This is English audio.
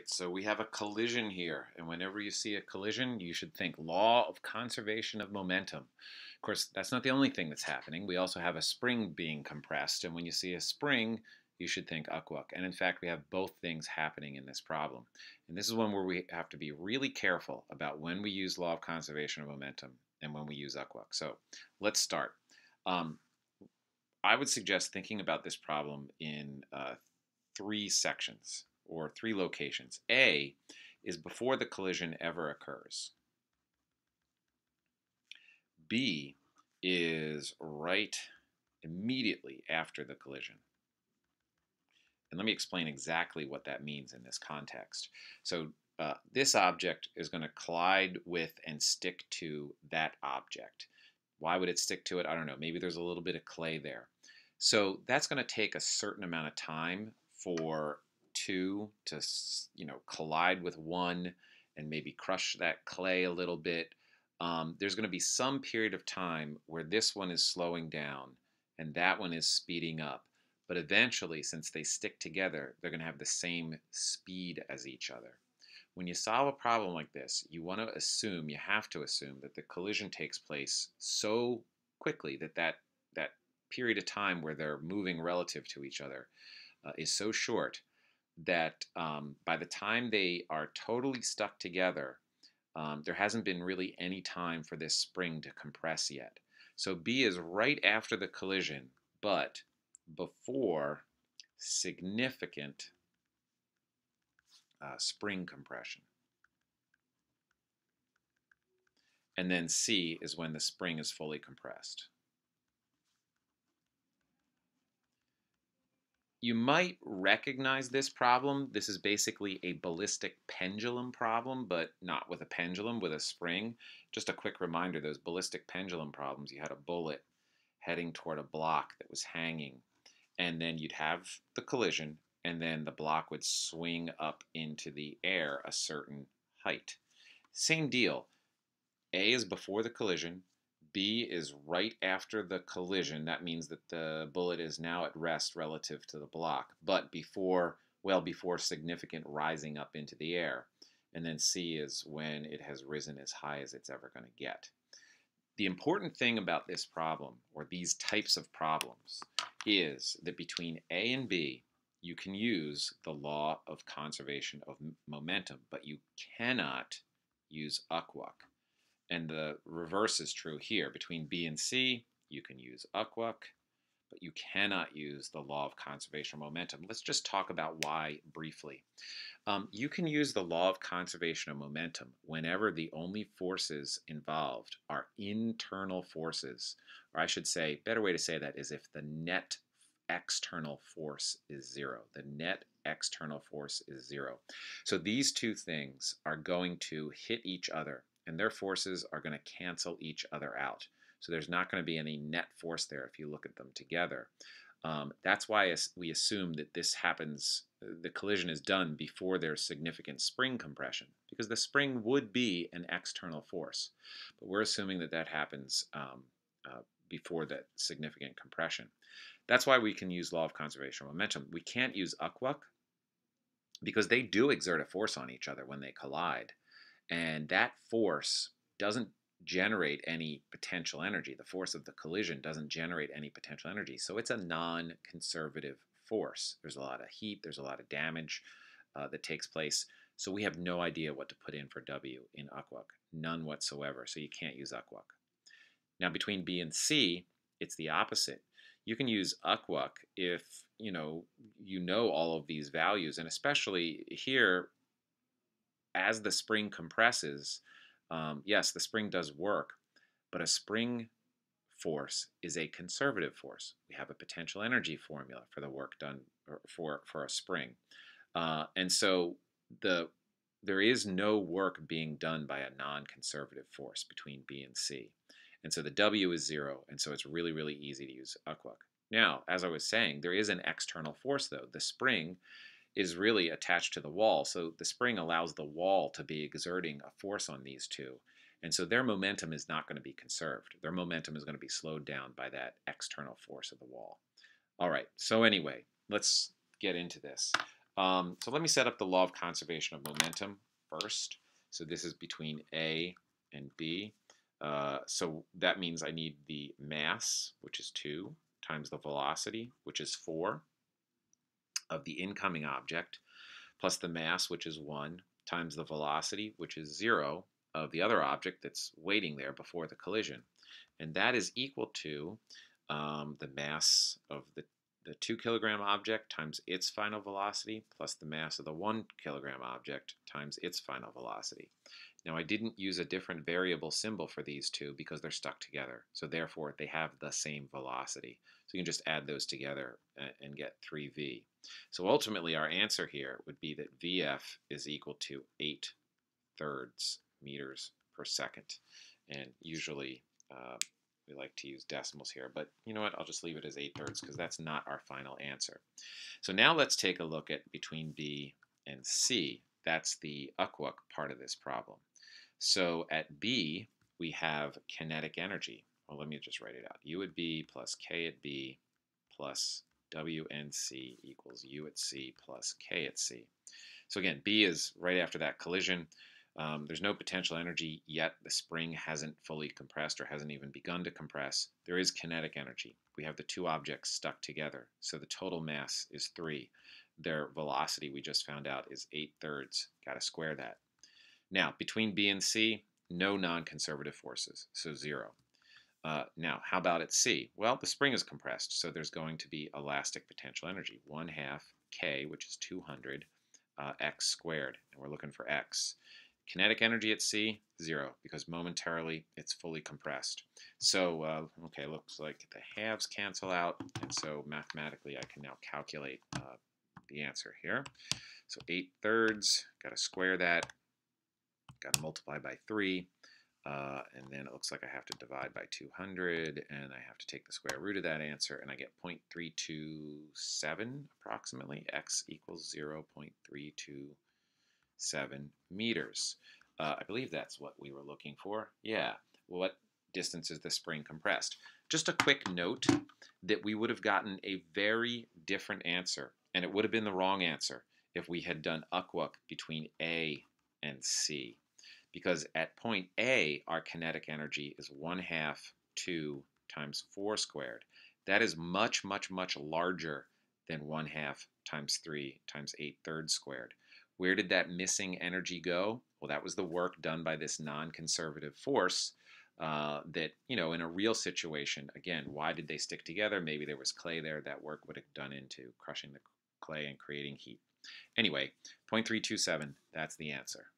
right, so we have a collision here, and whenever you see a collision, you should think law of conservation of momentum. Of course, that's not the only thing that's happening. We also have a spring being compressed, and when you see a spring, you should think ukwuk. And in fact, we have both things happening in this problem. And this is one where we have to be really careful about when we use law of conservation of momentum and when we use ukwuk. So let's start. Um, I would suggest thinking about this problem in three sections or three locations. A is before the collision ever occurs. B is right immediately after the collision. And let me explain exactly what that means in this context. So this object is going to collide with and stick to that object. Why would it stick to it? I don't know. Maybe there's a little bit of clay there. So that's going to take a certain amount of time for two to, collide with one and maybe crush that clay a little bit. There's going to be some period of time where this one is slowing down and that one is speeding up. But eventually, since they stick together, they're going to have the same speed as each other. When you solve a problem like this, you want to assume, you have to assume that the collision takes place so quickly that that period of time where they're moving relative to each other is so short that by the time they are totally stuck together, there hasn't been really any time for this spring to compress yet. So B is right after the collision, but before significant spring compression. And then C is when the spring is fully compressed. You might recognize this problem. This is basically a ballistic pendulum problem, but not with a pendulum, with a spring. Just a quick reminder, those ballistic pendulum problems, you had a bullet heading toward a block that was hanging, and then you'd have the collision, and then the block would swing up into the air a certain height. Same deal. A is before the collision. B is right after the collision. That means that the bullet is now at rest relative to the block, but before significant rising up into the air. And then C is when it has risen as high as it's ever going to get. The important thing about this problem, or these types of problems, is that between A and B, you can use the law of conservation of momentum, but you cannot use ukwuk. And the reverse is true here. Between B and C, you can use ukwuk, but you cannot use the law of conservation of momentum. Let's just talk about why briefly. You can use the law of conservation of momentum whenever the only forces involved are internal forces, or I should say, better way to say that is if the net external force is zero. The net external force is zero. So these two things are going to hit each other, and their forces are going to cancel each other out. So there's not going to be any net force there if you look at them together. That's why we assume that this happens, the collision is done before there's significant spring compression, because the spring would be an external force. But we're assuming that that happens before that significant compression. That's why we can use law of conservation of momentum. We can't use ukwuk because they do exert a force on each other when they collide. And that force doesn't generate any potential energy. The force of the collision doesn't generate any potential energy. So it's a non-conservative force. There's a lot of heat, there's a lot of damage that takes place. So we have no idea what to put in for W in ukwuk. None whatsoever. So you can't use ukwuk. Now between B and C, it's the opposite. You can use ukwuk if you know all of these values, and especially here, as the spring compresses, yes, the spring does work, but a spring force is a conservative force. We have a potential energy formula for the work done for a spring. And so there is no work being done by a non-conservative force between B and C. And so the W is zero, and so it's really, really easy to use ukwuk. Now, as I was saying, there is an external force, though. The spring is really attached to the wall, so the spring allows the wall to be exerting a force on these two. And so their momentum is not going to be conserved. Their momentum is going to be slowed down by that external force of the wall. All right, so anyway, let's get into this. So let me set up the law of conservation of momentum first. So this is between A and B. So that means I need the mass, which is 2, times the velocity, which is 4, of the incoming object, plus the mass, which is 1, times the velocity, which is 0, of the other object that's waiting there before the collision. And that is equal to the mass of the 2 kilogram object times its final velocity plus the mass of the 1 kilogram object times its final velocity. Now I didn't use a different variable symbol for these two because they're stuck together. So therefore they have the same velocity. So you can just add those together and get 3v. So ultimately our answer here would be that Vf is equal to 8/3 meters per second. And usually we like to use decimals here, but you know what? I'll just leave it as 8/3 because that's not our final answer. So now let's take a look at between B and C. That's the UCWUC part of this problem. So at B, we have kinetic energy. Well, let me just write it out. U at B plus K at B plus W and C equals U at C plus K at C. So again, B is right after that collision. There's no potential energy yet. The spring hasn't fully compressed or hasn't even begun to compress. There is kinetic energy. We have the two objects stuck together. So the total mass is 3. Their velocity, we just found out, is 8/3. Got to square that. Now, between B and C, no non-conservative forces, so 0. Now, how about at C? Well, the spring is compressed, so there's going to be elastic potential energy, 1/2 K, which is 200, x squared, and we're looking for x. Kinetic energy at C, 0, because momentarily it's fully compressed. So, okay, looks like the halves cancel out, and so mathematically I can now calculate the answer here. So 8/3, got to square that, got to multiply by 3, and then it looks like I have to divide by 200, and I have to take the square root of that answer, and I get 0.327 approximately. X equals 0.327 meters. I believe that's what we were looking for. Yeah. What distance is the spring compressed? Just a quick note that we would have gotten a very different answer, and it would have been the wrong answer if we had done UCWUC between A and C. Because at point A, our kinetic energy is 1/2 2 times 4 squared. That is much, much, much larger than 1/2 times 3 times 8/3 squared. Where did that missing energy go? Well, that was the work done by this non-conservative force that, you know, in a real situation, again, why did they stick together? Maybe there was clay there. That work would have done into crushing the clay and creating heat. Anyway, 0.327, that's the answer.